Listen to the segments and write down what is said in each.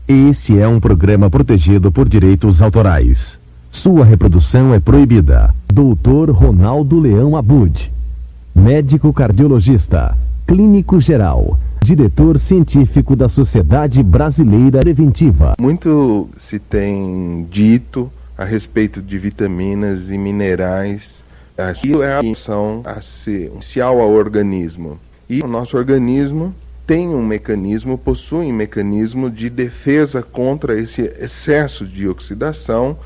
Este é um programa protegido por direitos autorais. Sua reprodução é proibida. Dr. Ronaldo Leão Abud, médico cardiologista, clínico geral, diretor científico da Sociedade Brasileira Preventiva. Muito se tem dito a respeito de vitaminas e minerais. Aqui é a função essencial ao organismo. E o nosso organismo possui um mecanismo de defesa contra esse excesso de oxidação,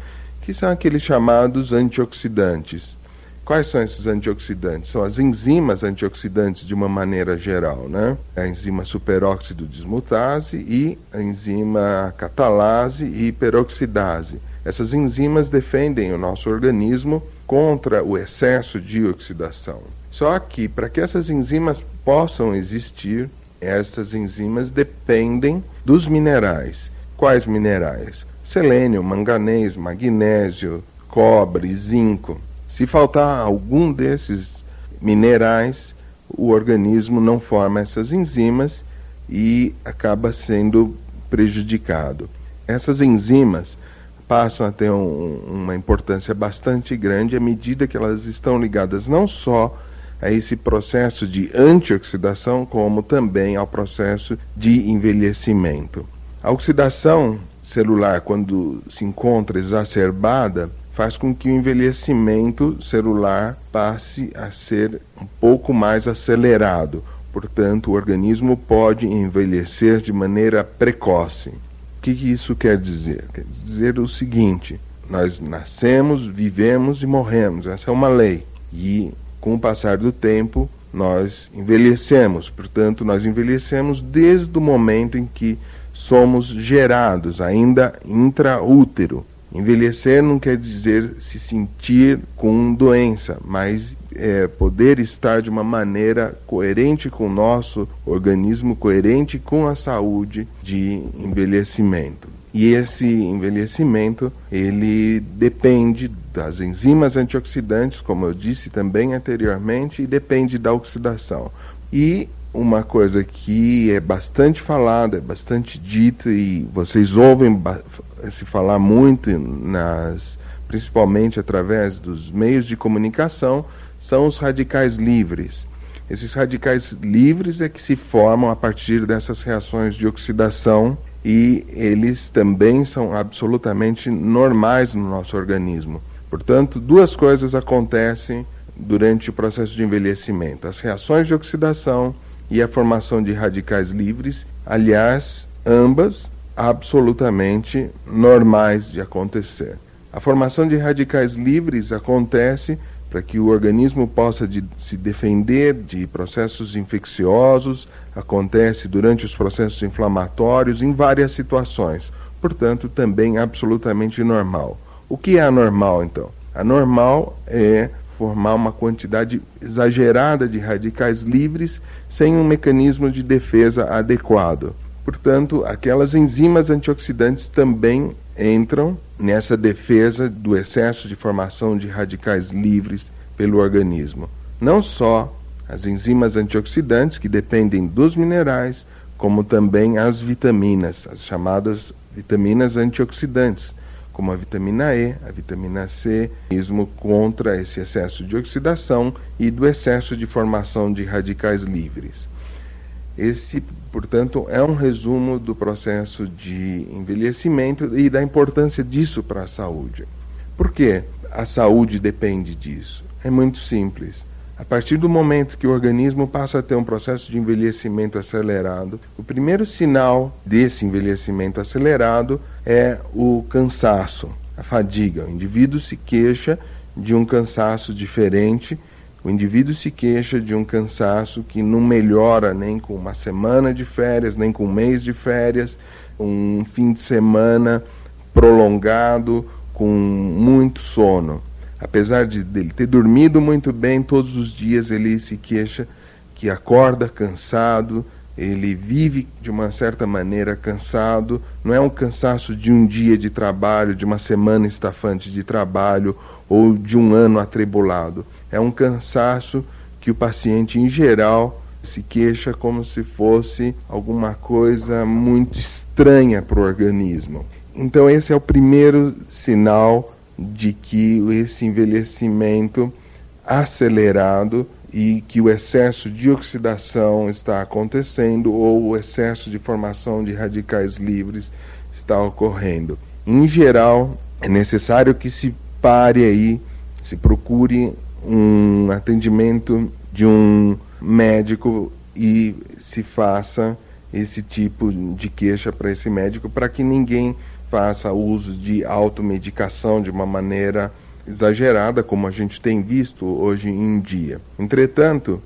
que são aqueles chamados antioxidantes. Quais são esses antioxidantes? São as enzimas antioxidantes de uma maneira geral, né? A enzima superóxido dismutase e a enzima catalase e peroxidase. Essas enzimas defendem o nosso organismo contra o excesso de oxidação. Só que, para que essas enzimas possam existir, essas enzimas dependem dos minerais. Quais minerais? Selênio, manganês, magnésio, cobre, zinco. Se faltar algum desses minerais, o organismo não forma essas enzimas e acaba sendo prejudicado. Essas enzimas passam a ter uma importância bastante grande à medida que elas estão ligadas não só a esse processo de antioxidação, como também ao processo de envelhecimento. A oxidação celular, quando se encontra exacerbada, faz com que o envelhecimento celular passe a ser um pouco mais acelerado. Portanto, o organismo pode envelhecer de maneira precoce. O que isso quer dizer? Quer dizer o seguinte: nós nascemos, vivemos e morremos. Essa é uma lei. E com o passar do tempo, nós envelhecemos. Portanto, nós envelhecemos desde o momento em que somos gerados, ainda intraútero. Envelhecer não quer dizer se sentir com doença, mas poder estar de uma maneira coerente com o nosso organismo, coerente com a saúde de envelhecimento. E esse envelhecimento, ele depende das enzimas antioxidantes, como eu disse também anteriormente, e depende da oxidação. E uma coisa que é bastante falada, é bastante dita, e vocês ouvem se falar muito, principalmente através dos meios de comunicação, são os radicais livres. Esses radicais livres é que se formam a partir dessas reações de oxidação, e eles também são absolutamente normais no nosso organismo. Portanto, duas coisas acontecem durante o processo de envelhecimento: as reações de oxidação e a formação de radicais livres, aliás, ambas absolutamente normais de acontecer. A formação de radicais livres acontece para que o organismo possa se defender de processos infecciosos, acontece durante os processos inflamatórios, em várias situações. Portanto, também absolutamente normal. O que é anormal, então? Anormal é formar uma quantidade exagerada de radicais livres sem um mecanismo de defesa adequado. Portanto, aquelas enzimas antioxidantes também entram nessa defesa do excesso de formação de radicais livres pelo organismo. Não só as enzimas antioxidantes, que dependem dos minerais, como também as vitaminas, as chamadas vitaminas antioxidantes, como a vitamina E, a vitamina C, mesmo contra esse excesso de oxidação e do excesso de formação de radicais livres. Esse, portanto, é um resumo do processo de envelhecimento e da importância disso para a saúde. Por que a saúde depende disso? É muito simples. A partir do momento que o organismo passa a ter um processo de envelhecimento acelerado, o primeiro sinal desse envelhecimento acelerado é o cansaço, a fadiga. O indivíduo se queixa de um cansaço diferente. O indivíduo se queixa de um cansaço que não melhora nem com uma semana de férias, nem com um mês de férias, um fim de semana prolongado, com muito sono. Apesar de ele ter dormido muito bem, todos os dias ele se queixa que acorda cansado, ele vive de uma certa maneira cansado. Não é um cansaço de um dia de trabalho, de uma semana estafante de trabalho, ou de um ano atribulado. É um cansaço que o paciente, em geral, se queixa como se fosse alguma coisa muito estranha para o organismo. Então esse é o primeiro sinal de que esse envelhecimento acelerado e que o excesso de oxidação está acontecendo ou o excesso de formação de radicais livres está ocorrendo. Em geral, é necessário que se pare aí, se procure um atendimento de um médico e se faça esse tipo de queixa para esse médico, para que ninguém faça uso de automedicação de uma maneira exagerada, como a gente tem visto hoje em dia. Entretanto,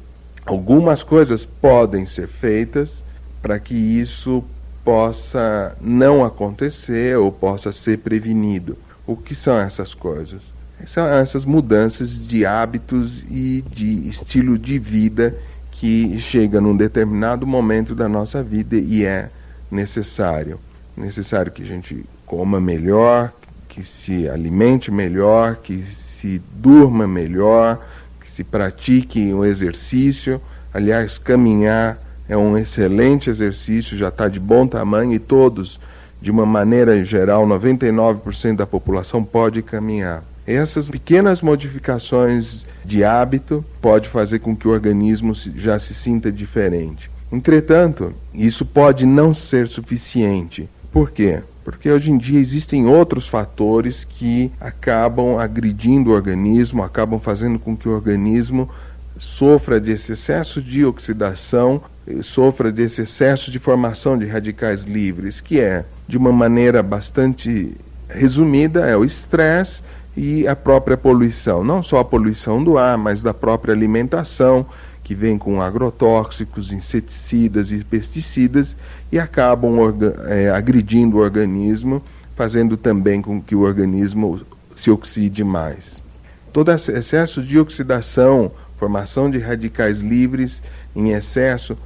algumas coisas podem ser feitas para que isso possa não acontecer ou possa ser prevenido. O que são essas coisas? São essas mudanças de hábitos e de estilo de vida que chega num determinado momento da nossa vida e é necessário. Necessário que a gente coma melhor, que se alimente melhor, que se durma melhor, que se pratique um exercício. Aliás, caminhar é um excelente exercício, já está de bom tamanho e todos, de uma maneira geral, 99% da população pode caminhar. Essas pequenas modificações de hábito podem fazer com que o organismo já se sinta diferente. Entretanto, isso pode não ser suficiente. Por quê? Porque hoje em dia existem outros fatores que acabam agredindo o organismo, acabam fazendo com que o organismo sofra desse excesso de oxidação, sofra desse excesso de formação de radicais livres, que é, de uma maneira bastante resumida, é o estresse e a própria poluição. Não só a poluição do ar, mas da própria alimentação, que vem com agrotóxicos, inseticidas e pesticidas e acabam agredindo o organismo, fazendo também com que o organismo se oxide mais. Todo esse excesso de oxidação, formação de radicais livres em excesso,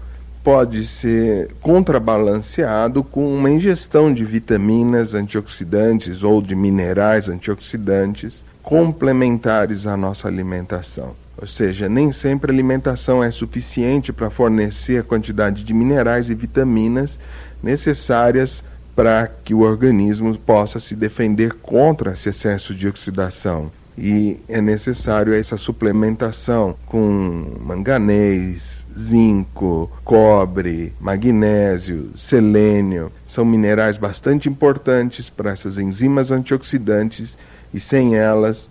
pode ser contrabalanceado com uma ingestão de vitaminas antioxidantes ou de minerais antioxidantes complementares à nossa alimentação. Ou seja, nem sempre a alimentação é suficiente para fornecer a quantidade de minerais e vitaminas necessárias para que o organismo possa se defender contra esse excesso de oxidação. E é necessário essa suplementação com manganês, zinco, cobre, magnésio, selênio. São minerais bastante importantes para essas enzimas antioxidantes e sem elas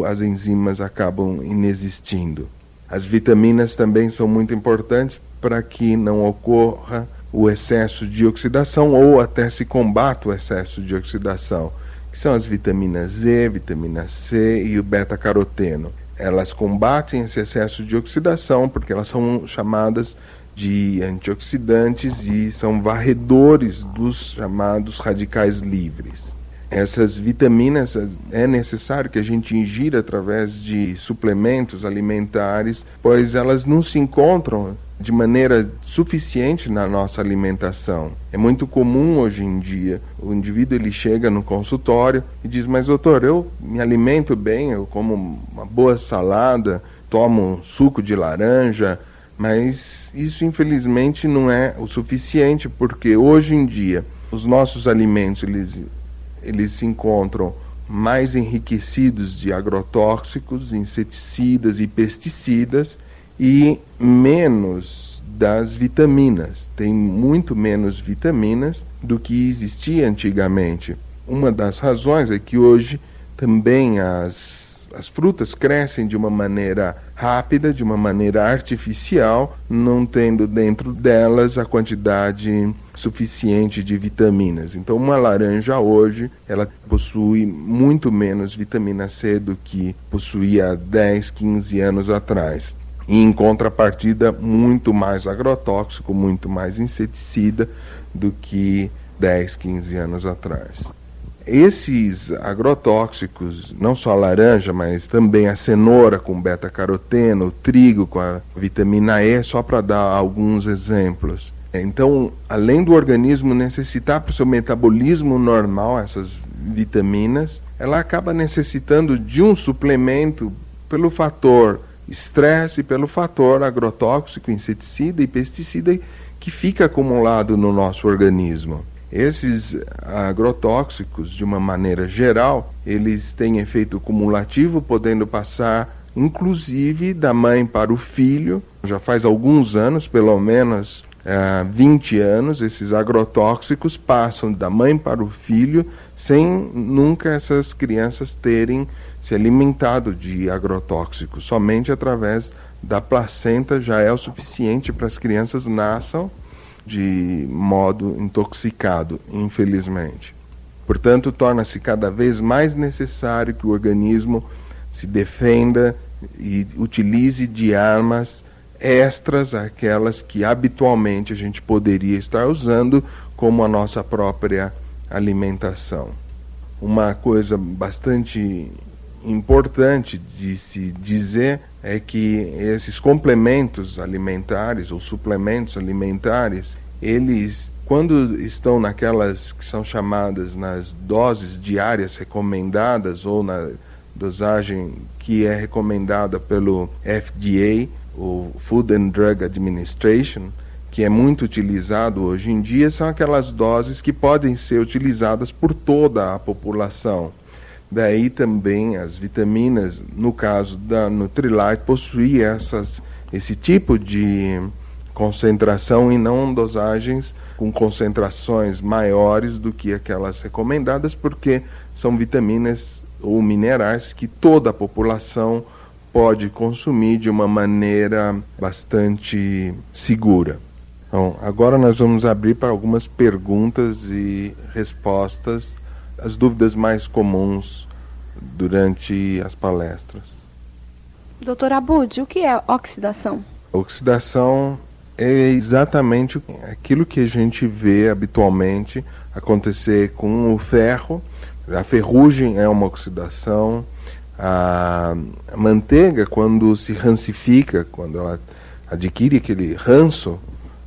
as enzimas acabam inexistindo. As vitaminas também são muito importantes para que não ocorra o excesso de oxidação ou até se combata o excesso de oxidação, que são as vitaminas Z, vitamina C e o beta-caroteno. Elas combatem esse excesso de oxidação porque elas são chamadas de antioxidantes e são varredores dos chamados radicais livres. Essas vitaminas é necessário que a gente ingira através de suplementos alimentares, pois elas não se encontram de maneira suficiente na nossa alimentação. É muito comum hoje em dia, o indivíduo ele chega no consultório e diz: mas doutor, eu me alimento bem, eu como uma boa salada, tomo suco de laranja, mas isso infelizmente não é o suficiente, porque hoje em dia os nossos alimentos eles se encontram mais enriquecidos de agrotóxicos, inseticidas e pesticidas e menos das vitaminas. Tem muito menos vitaminas do que existia antigamente. Uma das razões é que hoje também as frutas crescem de uma maneira rápida, de uma maneira artificial, não tendo dentro delas a quantidade suficiente de vitaminas. Então uma laranja hoje, ela possui muito menos vitamina C do que possuía há 10, 15 anos atrás. E em contrapartida, muito mais agrotóxico, muito mais inseticida do que 10, 15 anos atrás. Esses agrotóxicos, não só a laranja, mas também a cenoura com beta-caroteno, o trigo com a vitamina E, só para dar alguns exemplos. Então, além do organismo necessitar para o seu metabolismo normal essas vitaminas, ela acaba necessitando de um suplemento pelo fator estresse e pelo fator agrotóxico, inseticida e pesticida que fica acumulado no nosso organismo. Esses agrotóxicos, de uma maneira geral, eles têm efeito cumulativo, podendo passar inclusive da mãe para o filho. Já faz alguns anos, pelo menos 20 anos, esses agrotóxicos passam da mãe para o filho, sem nunca essas crianças terem se alimentado de agrotóxicos. Somente através da placenta já é o suficiente para as crianças nasçam de modo intoxicado, infelizmente. Portanto, torna-se cada vez mais necessário que o organismo se defenda e utilize de armas extras àquelas que habitualmente a gente poderia estar usando, como a nossa própria alimentação. Uma coisa bastante importante de se dizer é que esses complementos alimentares ou suplementos alimentares, eles, quando estão naquelas que são chamadas nas doses diárias recomendadas ou na dosagem que é recomendada pelo FDA, o Food and Drug Administration, que é muito utilizado hoje em dia, são aquelas doses que podem ser utilizadas por toda a população. Daí também as vitaminas, no caso da Nutrilite, possui esse tipo de concentração e não dosagens com concentrações maiores do que aquelas recomendadas, porque são vitaminas ou minerais que toda a população pode consumir de uma maneira bastante segura. Então, agora nós vamos abrir para algumas perguntas e respostas, as dúvidas mais comuns durante as palestras. Dr. Abud, o que é oxidação? A oxidação é exatamente aquilo que a gente vê habitualmente acontecer com o ferro. A ferrugem é uma oxidação. A manteiga, quando se rancifica, quando ela adquire aquele ranço,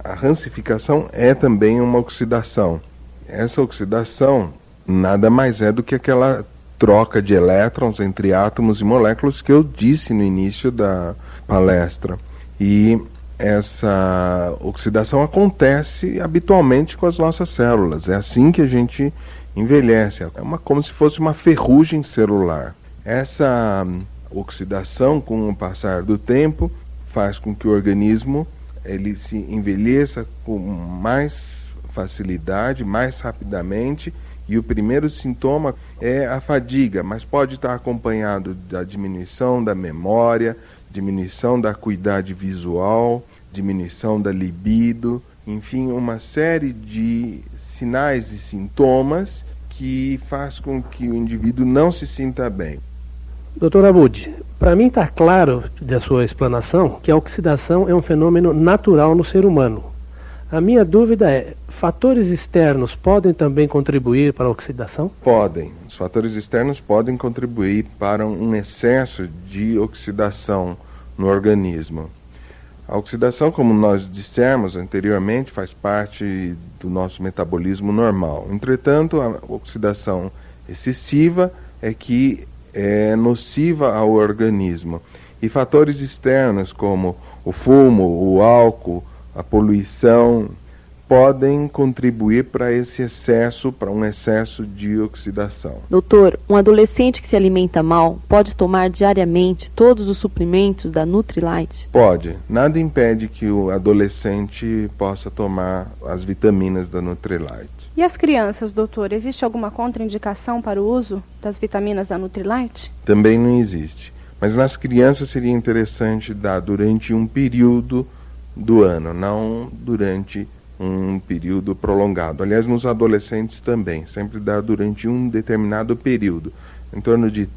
a rancificação é também uma oxidação. Essa oxidação nada mais é do que aquela troca de elétrons entre átomos e moléculas que eu disse no início da palestra. E essa oxidação acontece habitualmente com as nossas células. É assim que a gente envelhece. É como se fosse uma ferrugem celular. Essa oxidação, com o passar do tempo, faz com que o organismo ele se envelheça com mais facilidade, mais rapidamente, e o primeiro sintoma é a fadiga, mas pode estar acompanhado da diminuição da memória, diminuição da acuidade visual, diminuição da libido, enfim, uma série de sinais e sintomas que faz com que o indivíduo não se sinta bem. Dr. Abud, para mim está claro da sua explanação que a oxidação é um fenômeno natural no ser humano. A minha dúvida é, fatores externos podem também contribuir para a oxidação? Podem. Os fatores externos podem contribuir para um excesso de oxidação no organismo. A oxidação, como nós dissemos anteriormente, faz parte do nosso metabolismo normal. Entretanto, a oxidação excessiva é que é nociva ao organismo. E fatores externos como o fumo, o álcool, a poluição, podem contribuir para esse excesso, para um excesso de oxidação. Doutor, um adolescente que se alimenta mal pode tomar diariamente todos os suprimentos da Nutrilite? Pode. Nada impede que o adolescente possa tomar as vitaminas da Nutrilite. E as crianças, doutor, existe alguma contraindicação para o uso das vitaminas da Nutrilite? Também não existe. Mas nas crianças seria interessante dar durante um período do ano, não durante um período prolongado. Aliás, nos adolescentes também, sempre dar durante um determinado período. Em torno de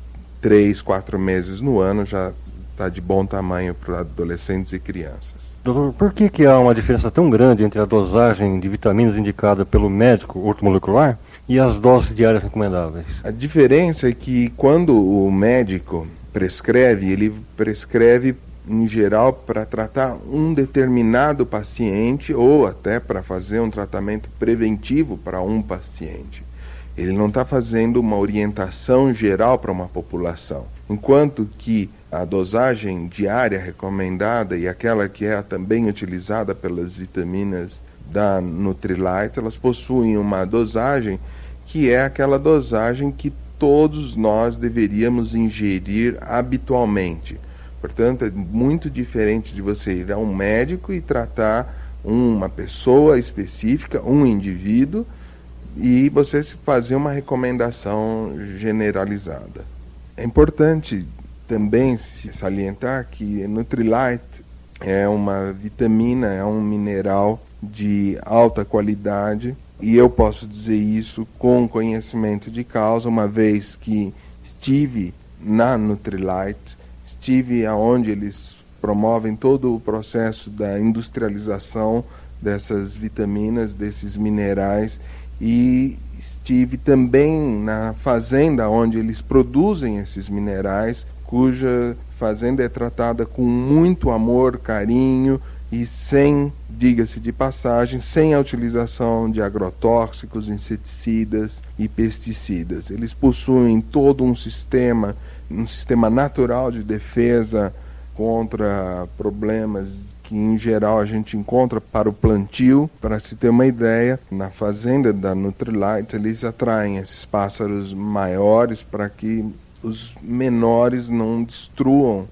3, 4 meses no ano já está de bom tamanho para adolescentes e crianças. Doutor, por que há uma diferença tão grande entre a dosagem de vitaminas indicada pelo médico ortomolecular e as doses diárias recomendáveis? A diferença é que quando o médico prescreve, ele prescreve em geral para tratar um determinado paciente ou até para fazer um tratamento preventivo para um paciente. Ele não está fazendo uma orientação geral para uma população. enquanto que a dosagem diária recomendada e aquela que é também utilizada pelas vitaminas da Nutrilite, elas possuem uma dosagem que é aquela dosagem que todos nós deveríamos ingerir habitualmente. Portanto, é muito diferente de você ir a um médico e tratar uma pessoa específica, um indivíduo, e você fazer uma recomendação generalizada. É importante também se salientar que Nutrilite é uma vitamina, é um mineral de alta qualidade, e eu posso dizer isso com conhecimento de causa, uma vez que estive na Nutrilite, estive aonde eles promovem todo o processo da industrialização dessas vitaminas, desses minerais, e estive também na fazenda onde eles produzem esses minerais, cuja fazenda é tratada com muito amor, carinho e sem, diga-se de passagem, sem a utilização de agrotóxicos, inseticidas e pesticidas. Eles possuem todo um sistema natural de defesa contra problemas que em geral a gente encontra para o plantio. Para se ter uma ideia, na fazenda da Nutrilite eles atraem esses pássaros maiores para que os menores não destruam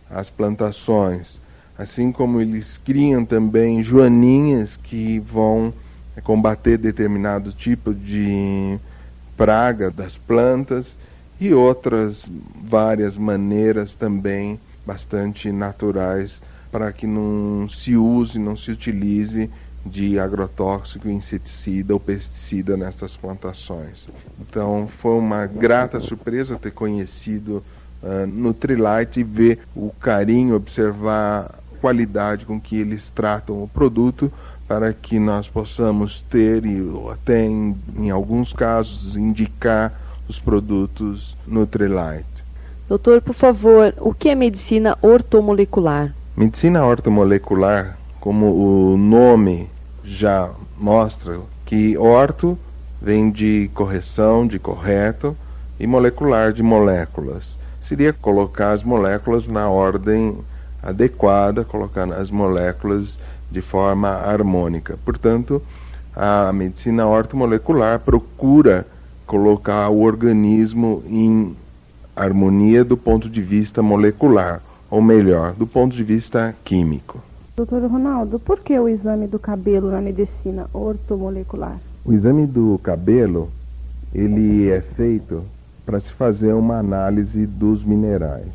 as plantações, assim como eles criam também joaninhas que vão combater determinado tipo de praga das plantas e outras várias maneiras também bastante naturais para que não se use, não se utilize de agrotóxico, inseticida ou pesticida nessas plantações. Então foi uma grata surpresa ter conhecido Nutrilite e ver o carinho, observar a qualidade com que eles tratam o produto para que nós possamos ter e até em alguns casos indicar os produtos Nutrilite. Doutor, por favor, o que é medicina ortomolecular? Medicina ortomolecular, como o nome já mostra, que orto vem de correção, de correto, e molecular de moléculas. Seria colocar as moléculas na ordem adequada, colocar as moléculas de forma harmônica. Portanto, a medicina ortomolecular procura colocar o organismo em harmonia do ponto de vista molecular, ou melhor, do ponto de vista químico. Doutor Ronaldo, por que o exame do cabelo na medicina ortomolecular? O exame do cabelo, ele é feito para se fazer uma análise dos minerais.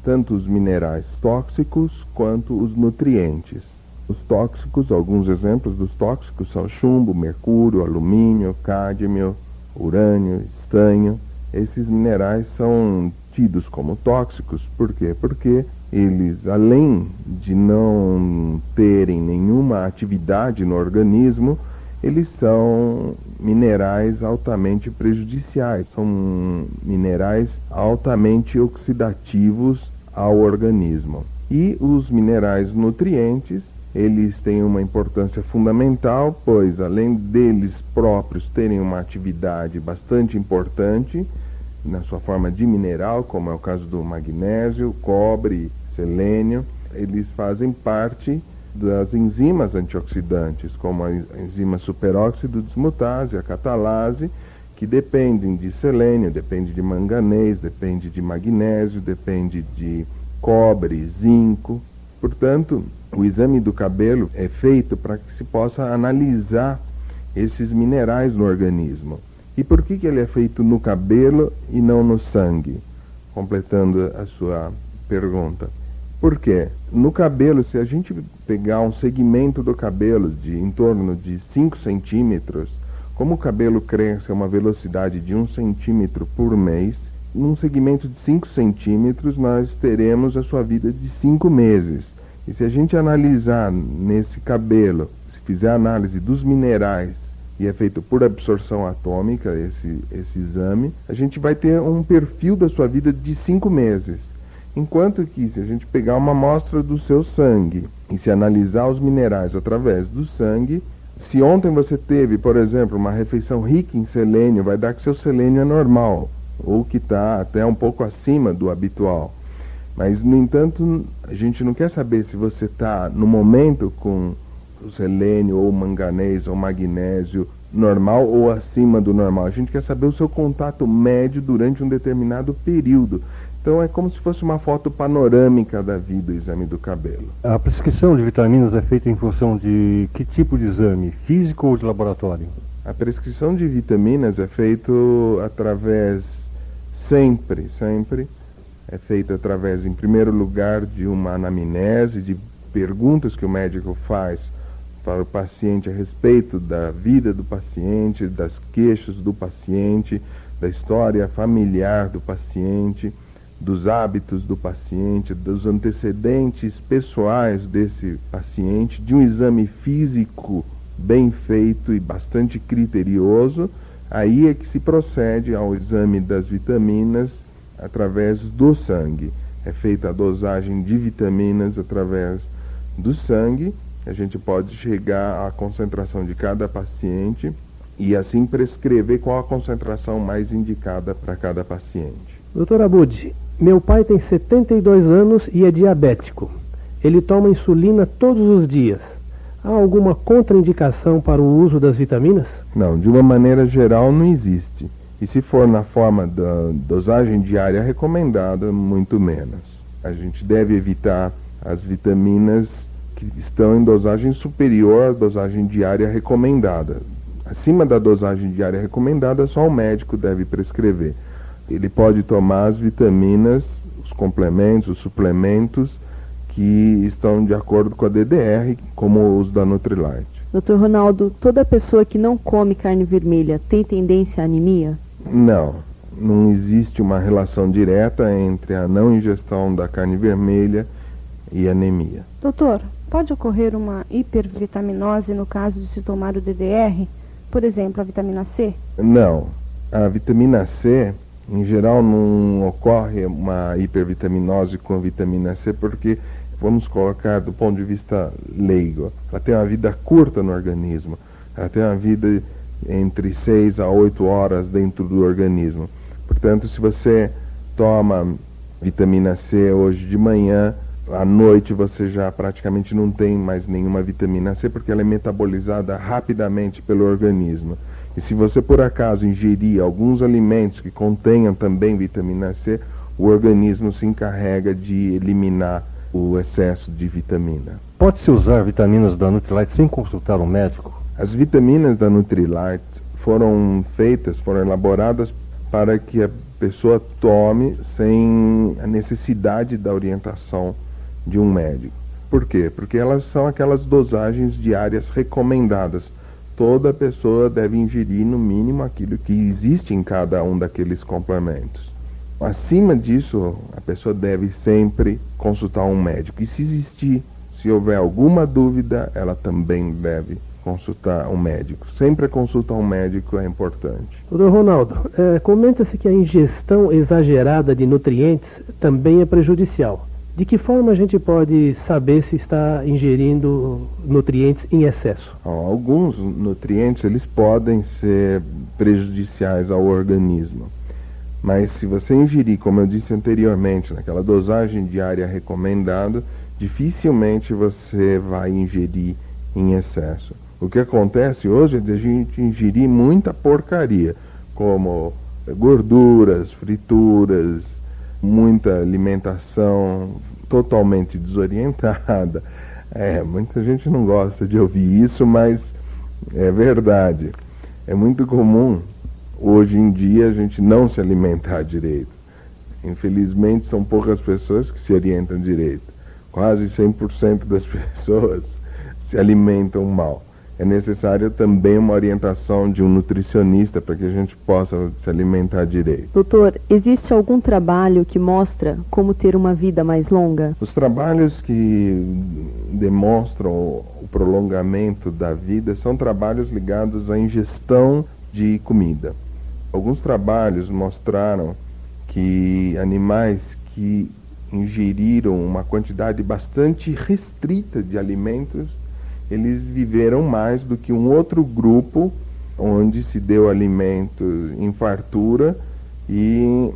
Tanto os minerais tóxicos quanto os nutrientes. Os tóxicos, alguns exemplos dos tóxicos são chumbo, mercúrio, alumínio, cádmio, urânio, estanho. Esses minerais são tidos como tóxicos, por quê? Porque eles, além de não terem nenhuma atividade no organismo, eles são minerais altamente prejudiciais, são minerais altamente oxidativos ao organismo. E os minerais nutrientes, eles têm uma importância fundamental, pois além deles próprios terem uma atividade bastante importante, na sua forma de mineral, como é o caso do magnésio, cobre, selênio, eles fazem parte das enzimas antioxidantes, como a enzima superóxido desmutase, a catalase, que dependem de selênio, depende de manganês, depende de magnésio, depende de cobre, zinco. Portanto, o exame do cabelo é feito para que se possa analisar esses minerais no organismo. E por que ele é feito no cabelo e não no sangue? Completando a sua pergunta. Por quê? No cabelo, se a gente pegar um segmento do cabelo de em torno de 5 centímetros, como o cabelo cresce a uma velocidade de 1 centímetro por mês, num segmento de 5 centímetros nós teremos a sua vida de 5 meses. E se a gente analisar nesse cabelo, se fizer a análise dos minerais, e é feito por absorção atômica esse exame, a gente vai ter um perfil da sua vida de 5 meses. Enquanto que, se a gente pegar uma amostra do seu sangue e se analisar os minerais através do sangue, se ontem você teve, por exemplo, uma refeição rica em selênio, vai dar que seu selênio é normal. ou que está até um pouco acima do habitual. Mas, no entanto, a gente não quer saber se você está no momento com o selênio ou manganês ou magnésio normal ou acima do normal. A gente quer saber o seu contato médio durante um determinado período. Então é como se fosse uma foto panorâmica da vida, o exame do cabelo. A prescrição de vitaminas é feita em função de que tipo de exame? Físico ou de laboratório? A prescrição de vitaminas é feita através, sempre, é feita através, em primeiro lugar, de uma anamnese, de perguntas que o médico faz para o paciente a respeito da vida do paciente, das queixas do paciente, da história familiar do paciente, dos hábitos do paciente, dos antecedentes pessoais desse paciente, de um exame físico bem feito e bastante criterioso. Aí é que se procede ao exame das vitaminas através do sangue. É feita a dosagem de vitaminas através do sangue. A gente pode chegar à concentração de cada paciente e assim prescrever qual a concentração mais indicada para cada paciente. Dr. Abud, meu pai tem 72 anos e é diabético. Ele toma insulina todos os dias. Há alguma contraindicação para o uso das vitaminas? Não, de uma maneira geral não existe. E se for na forma da dosagem diária recomendada, muito menos. A gente deve evitar as vitaminas que estão em dosagem superior à dosagem diária recomendada. Acima da dosagem diária recomendada, só o médico deve prescrever. Ele pode tomar as vitaminas, os complementos, os suplementos que estão de acordo com a DDR, como os da Nutrilite. Dr. Ronaldo, toda pessoa que não come carne vermelha tem tendência à anemia? Não existe uma relação direta entre a não ingestão da carne vermelha e anemia. Doutor, pode ocorrer uma hipervitaminose no caso de se tomar o DDR? Por exemplo, a vitamina C? Não. A vitamina C, em geral, não ocorre uma hipervitaminose com a vitamina C porque, vamos colocar do ponto de vista leigo, ela tem uma vida curta no organismo. Ela tem uma vida entre 6 a 8 horas dentro do organismo. Portanto, se você toma vitamina C hoje de manhã, à noite você já praticamente não tem mais nenhuma vitamina C porque ela é metabolizada rapidamente pelo organismo. E se você por acaso ingerir alguns alimentos que contenham também vitamina C, o organismo se encarrega de eliminar o excesso de vitamina. Pode-se usar vitaminas da Nutrilite sem consultar um médico? As vitaminas da Nutrilite foram elaboradas para que a pessoa tome sem a necessidade da orientação de um médico. Por quê? Porque elas são aquelas dosagens diárias recomendadas. Toda pessoa deve ingerir no mínimo aquilo que existe em cada um daqueles complementos. Acima disso, a pessoa deve sempre consultar um médico. E se houver alguma dúvida, ela também deve consultar um médico. Sempre consultar um médico é importante. Dr. Ronaldo, comenta-se que a ingestão exagerada de nutrientes também é prejudicial. De que forma a gente pode saber se está ingerindo nutrientes em excesso? Alguns nutrientes eles podem ser prejudiciais ao organismo. Mas se você ingerir, como eu disse anteriormente, naquela dosagem diária recomendada, dificilmente você vai ingerir em excesso. O que acontece hoje é de a gente ingerir muita porcaria, como gorduras, frituras, muita alimentação totalmente desorientada. Muita gente não gosta de ouvir isso, mas é verdade. É muito comum hoje em dia a gente não se alimentar direito. Infelizmente são poucas pessoas que se orientam direito. Quase 100% das pessoas se alimentam mal. É necessário também uma orientação de um nutricionista para que a gente possa se alimentar direito. Doutor, existe algum trabalho que mostra como ter uma vida mais longa? Os trabalhos que demonstram o prolongamento da vida são trabalhos ligados à ingestão de comida. Alguns trabalhos mostraram que animais que ingeriram uma quantidade bastante restrita de alimentos, eles viveram mais do que um outro grupo onde se deu alimento em fartura e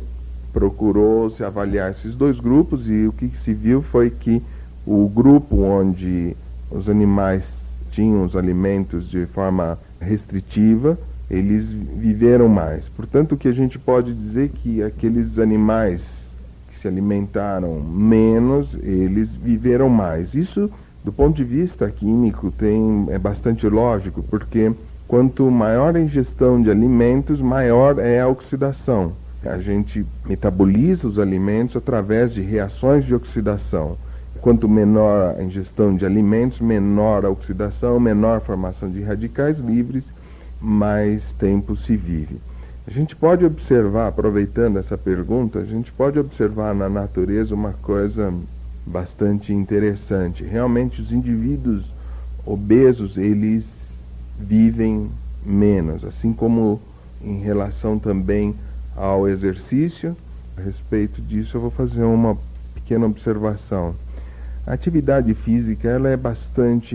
procurou-se avaliar esses dois grupos, e o que se viu foi que o grupo onde os animais tinham os alimentos de forma restritiva, eles viveram mais. Portanto, o que a gente pode dizer que aqueles animais que se alimentaram menos, eles viveram mais. Isso, do ponto de vista químico, é bastante lógico, porque quanto maior a ingestão de alimentos, maior é a oxidação. A gente metaboliza os alimentos através de reações de oxidação. Quanto menor a ingestão de alimentos, menor a oxidação, menor a formação de radicais livres, mais tempo se vive. A gente pode observar, aproveitando essa pergunta, a gente pode observar na natureza uma coisa bastante interessante. Realmente os indivíduos obesos, eles vivem menos, assim como em relação também ao exercício. A respeito disso eu vou fazer uma pequena observação. A atividade física, ela é bastante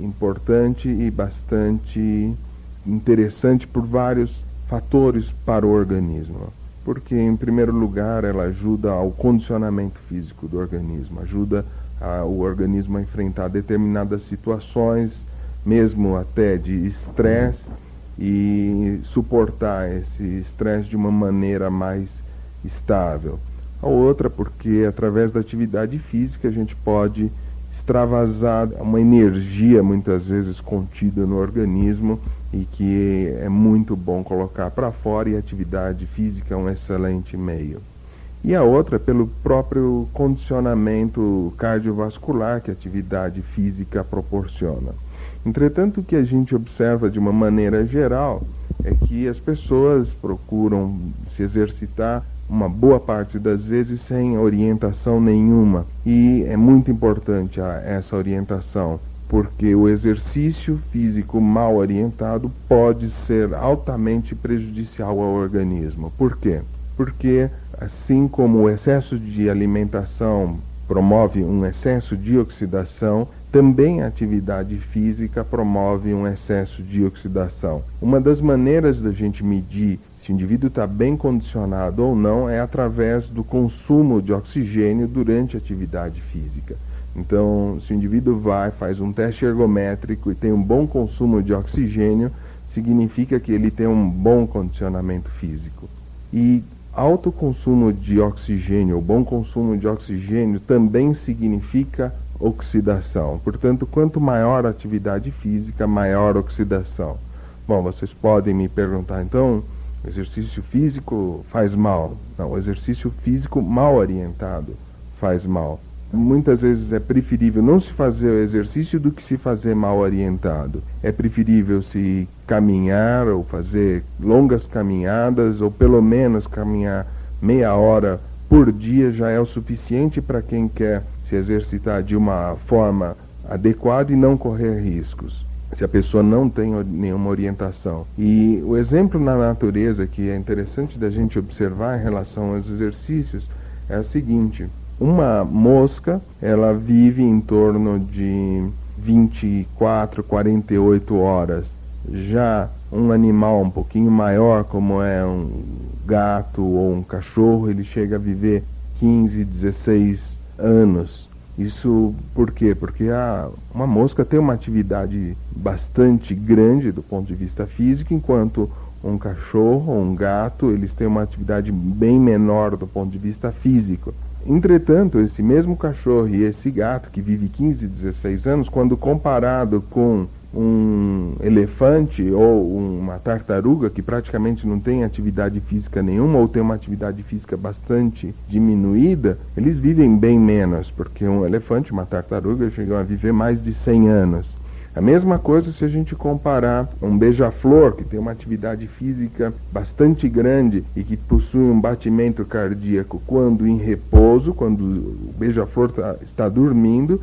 importante e bastante interessante por vários fatores para o organismo. Porque, em primeiro lugar, ela ajuda ao condicionamento físico do organismo, ajuda o organismo a enfrentar determinadas situações, mesmo até de estresse, e suportar esse estresse de uma maneira mais estável. A outra, porque através da atividade física a gente pode extravasar uma energia muitas vezes contida no organismo e que é muito bom colocar para fora, e a atividade física é um excelente meio. E a outra, pelo próprio condicionamento cardiovascular que a atividade física proporciona. Entretanto, o que a gente observa de uma maneira geral é que as pessoas procuram se exercitar uma boa parte das vezes sem orientação nenhuma. E é muito importante essa orientação, porque o exercício físico mal orientado pode ser altamente prejudicial ao organismo. Por quê? Porque, assim como o excesso de alimentação promove um excesso de oxidação, também a atividade física promove um excesso de oxidação. Uma das maneiras da gente medir se o indivíduo está bem condicionado ou não é através do consumo de oxigênio durante a atividade física. Então, se o indivíduo faz um teste ergométrico e tem um bom consumo de oxigênio, significa que ele tem um bom condicionamento físico. E alto consumo de oxigênio, ou bom consumo de oxigênio, também significa oxidação. Portanto, quanto maior a atividade física, maior a oxidação. Bom, vocês podem me perguntar, então, o exercício físico faz mal? Não, o exercício físico mal orientado faz mal. Muitas vezes é preferível não se fazer o exercício do que se fazer mal orientado. É preferível se caminhar ou fazer longas caminhadas, ou pelo menos caminhar meia hora por dia já é o suficiente para quem quer se exercitar de uma forma adequada e não correr riscos, se a pessoa não tem nenhuma orientação. E o exemplo na natureza que é interessante da gente observar em relação aos exercícios é o seguinte: uma mosca, ela vive em torno de 24, 48 horas. Já um animal um pouquinho maior, como é um gato ou um cachorro, ele chega a viver 15, 16 anos. Isso por quê? Porque uma mosca tem uma atividade bastante grande do ponto de vista físico, enquanto um cachorro ou um gato, eles têm uma atividade bem menor do ponto de vista físico. Entretanto, esse mesmo cachorro e esse gato, que vive 15, 16 anos, quando comparado com um elefante ou uma tartaruga, que praticamente não tem atividade física nenhuma, ou tem uma atividade física bastante diminuída, eles vivem bem menos, porque um elefante, uma tartaruga, chegam a viver mais de 100 anos. A mesma coisa se a gente comparar um beija-flor, que tem uma atividade física bastante grande e que possui um batimento cardíaco quando em repouso, quando o beija-flor está dormindo,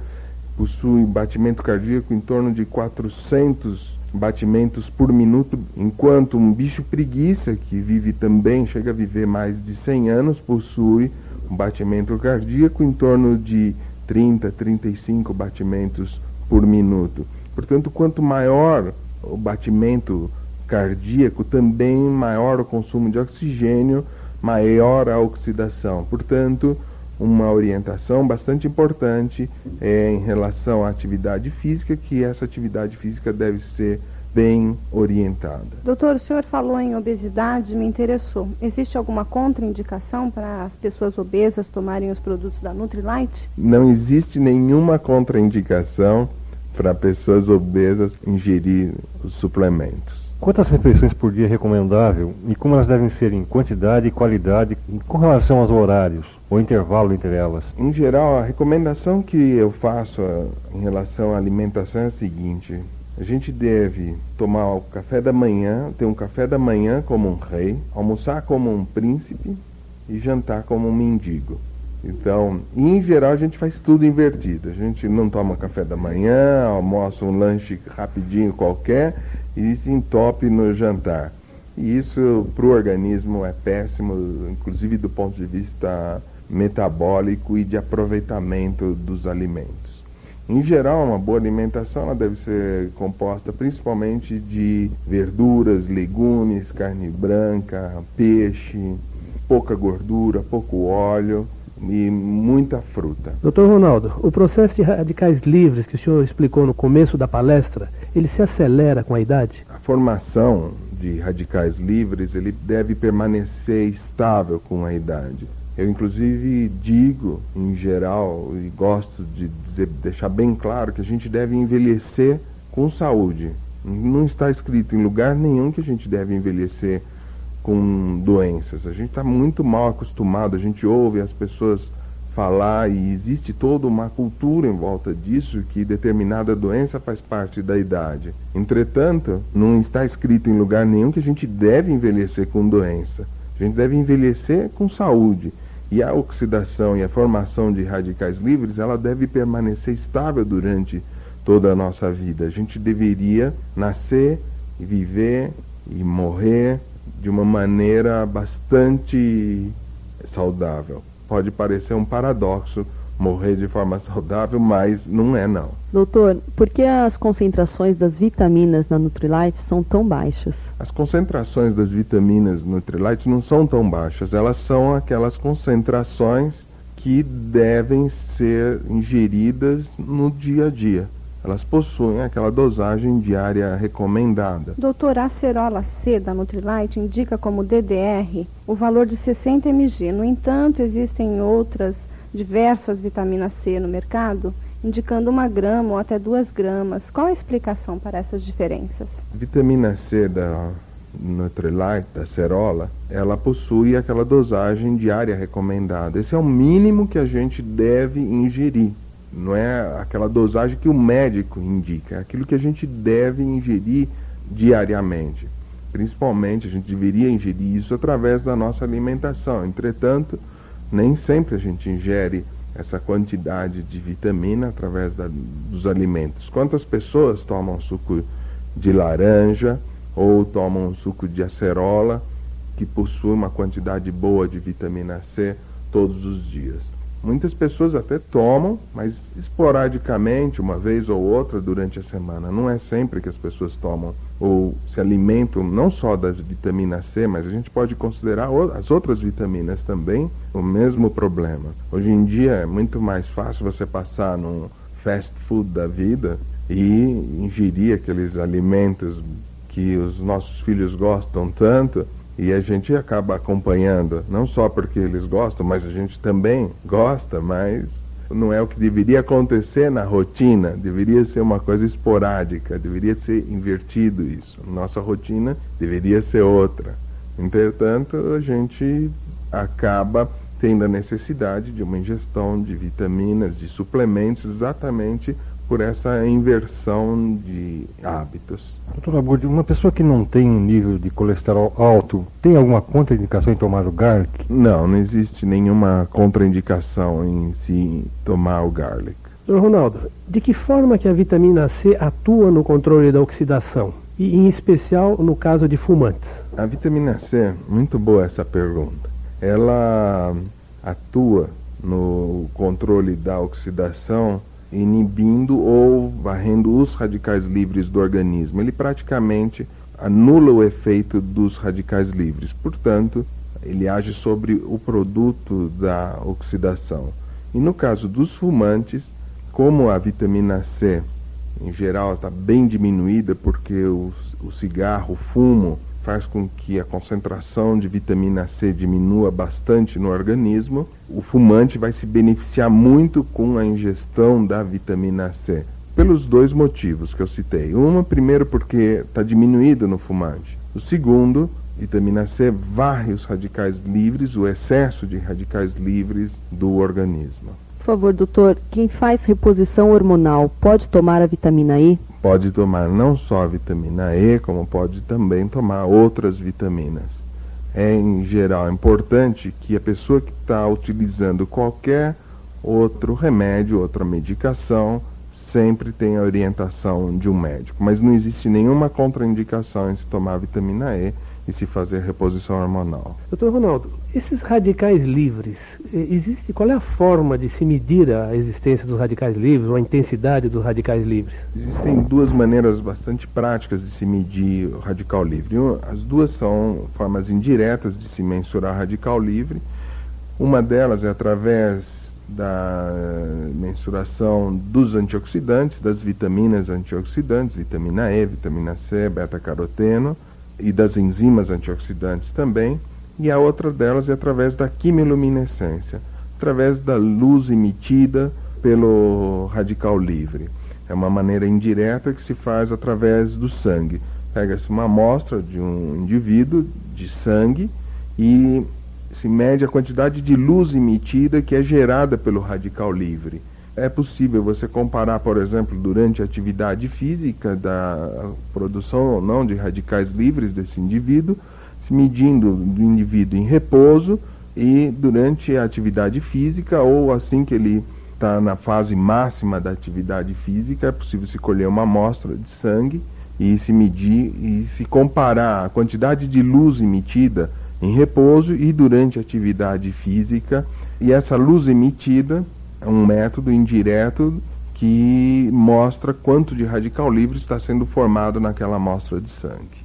possui batimento cardíaco em torno de 400 batimentos por minuto, enquanto um bicho preguiça, que vive também, chega a viver mais de 100 anos, possui um batimento cardíaco em torno de 30, 35 batimentos por minuto. Portanto, quanto maior o batimento cardíaco, também maior o consumo de oxigênio, maior a oxidação. Portanto, uma orientação bastante importante é em relação à atividade física, que essa atividade física deve ser bem orientada. Doutor, o senhor falou em obesidade, me interessou. Existe alguma contraindicação para as pessoas obesas tomarem os produtos da Nutrilite? Não existe nenhuma contraindicação para pessoas obesas ingerir os suplementos. Quantas refeições por dia é recomendável e como elas devem ser em quantidade e qualidade com relação aos horários ou intervalo entre elas? Em geral, a recomendação que eu faço em relação à alimentação é a seguinte: a gente deve tomar o café da manhã, ter um café da manhã como um rei, almoçar como um príncipe e jantar como um mendigo. Então, em geral, a gente faz tudo invertido. A gente não toma café da manhã, almoça um lanche rapidinho qualquer e se entope no jantar. E isso para o organismo é péssimo, inclusive do ponto de vista metabólico e de aproveitamento dos alimentos. Em geral, uma boa alimentação ela deve ser composta principalmente de verduras, legumes, carne branca, peixe, pouca gordura, pouco óleo e muita fruta. Doutor Ronaldo, o processo de radicais livres que o senhor explicou no começo da palestra, ele se acelera com a idade? A formação de radicais livres ele deve permanecer estável com a idade. Eu, inclusive, digo, em geral, e gosto de deixar bem claro que a gente deve envelhecer com saúde. Não está escrito em lugar nenhum que a gente deve envelhecer com doenças. A gente está muito mal acostumado, a gente ouve as pessoas falar e existe toda uma cultura em volta disso, que determinada doença faz parte da idade. Entretanto, não está escrito em lugar nenhum que a gente deve envelhecer com doença. A gente deve envelhecer com saúde. E a oxidação e a formação de radicais livres, ela deve permanecer estável durante toda a nossa vida. A gente deveria nascer, viver e morrer de uma maneira bastante saudável. Pode parecer um paradoxo morrer de forma saudável, mas não é não. Doutor, por que as concentrações das vitaminas na Nutrilite são tão baixas? As concentrações das vitaminas Nutrilite não são tão baixas, elas são aquelas concentrações que devem ser ingeridas no dia a dia. Elas possuem aquela dosagem diária recomendada. Doutor, a acerola C da Nutrilite indica como DDR o valor de 60 mg. No entanto, existem outras diversas vitaminas C no mercado, indicando 1 grama ou até 2 gramas. Qual a explicação para essas diferenças? A vitamina C da Nutrilite, da acerola, ela possui aquela dosagem diária recomendada. Esse é o mínimo que a gente deve ingerir. Não é aquela dosagem que o médico indica, é aquilo que a gente deve ingerir diariamente. Principalmente, a gente deveria ingerir isso através da nossa alimentação. Entretanto, nem sempre a gente ingere essa quantidade de vitamina através dos alimentos. Quantas pessoas tomam suco de laranja ou tomam suco de acerola, que possui uma quantidade boa de vitamina C todos os dias? Muitas pessoas até tomam, mas esporadicamente, uma vez ou outra durante a semana. Não é sempre que as pessoas tomam ou se alimentam não só das vitaminas C, mas a gente pode considerar as outras vitaminas também o mesmo problema. Hoje em dia é muito mais fácil você passar num fast food da vida e ingerir aqueles alimentos que os nossos filhos gostam tanto, e a gente acaba acompanhando, não só porque eles gostam, mas a gente também gosta, mas não é o que deveria acontecer na rotina, deveria ser uma coisa esporádica, deveria ser invertido isso. Nossa rotina deveria ser outra. Entretanto, a gente acaba tendo a necessidade de uma ingestão de vitaminas, de suplementos, exatamente por essa inversão de hábitos. Doutor Abud, uma pessoa que não tem um nível de colesterol alto, tem alguma contraindicação em tomar o garlic? Não existe nenhuma contraindicação em se tomar o garlic. Doutor Ronaldo, de que forma que a vitamina C atua no controle da oxidação? E em especial no caso de fumantes? A vitamina C, muito boa essa pergunta. Ela atua no controle da oxidação, inibindo ou varrendo os radicais livres do organismo. Ele praticamente anula o efeito dos radicais livres. Portanto, ele age sobre o produto da oxidação. E no caso dos fumantes, como a vitamina C, em geral, está bem diminuída, porque o cigarro, o fumo, faz com que a concentração de vitamina C diminua bastante no organismo, o fumante vai se beneficiar muito com a ingestão da vitamina C, pelos dois motivos que eu citei. Primeiro, porque está diminuído no fumante. O segundo, vitamina C varre os radicais livres, o excesso de radicais livres do organismo. Por favor, doutor, quem faz reposição hormonal pode tomar a vitamina E? Pode tomar não só a vitamina E, como pode também tomar outras vitaminas. É, em geral, importante que a pessoa que está utilizando qualquer outro remédio, outra medicação, sempre tenha a orientação de um médico. Mas não existe nenhuma contraindicação em se tomar vitamina E e se fazer reposição hormonal. Doutor Ronaldo, esses radicais livres, qual é a forma de se medir a existência dos radicais livres ou a intensidade dos radicais livres? Existem duas maneiras bastante práticas de se medir o radical livre. As duas são formas indiretas de se mensurar o radical livre. Uma delas é através da mensuração dos antioxidantes, das vitaminas antioxidantes, vitamina E, vitamina C, beta-caroteno, e das enzimas antioxidantes também, e a outra delas é através da quimiluminescência, através da luz emitida pelo radical livre. É uma maneira indireta que se faz através do sangue. Pega-se uma amostra de um indivíduo de sangue e se mede a quantidade de luz emitida que é gerada pelo radical livre. É possível você comparar, por exemplo, durante a atividade física, da produção ou não de radicais livres desse indivíduo, se medindo do indivíduo em repouso e durante a atividade física, ou assim que ele está na fase máxima da atividade física, é possível se colher uma amostra de sangue e se medir e se comparar a quantidade de luz emitida em repouso e durante a atividade física, e essa luz emitida é um método indireto que mostra quanto de radical livre está sendo formado naquela amostra de sangue.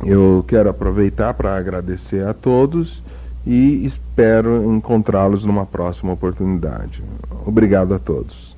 Eu quero aproveitar para agradecer a todos e espero encontrá-los numa próxima oportunidade. Obrigado a todos.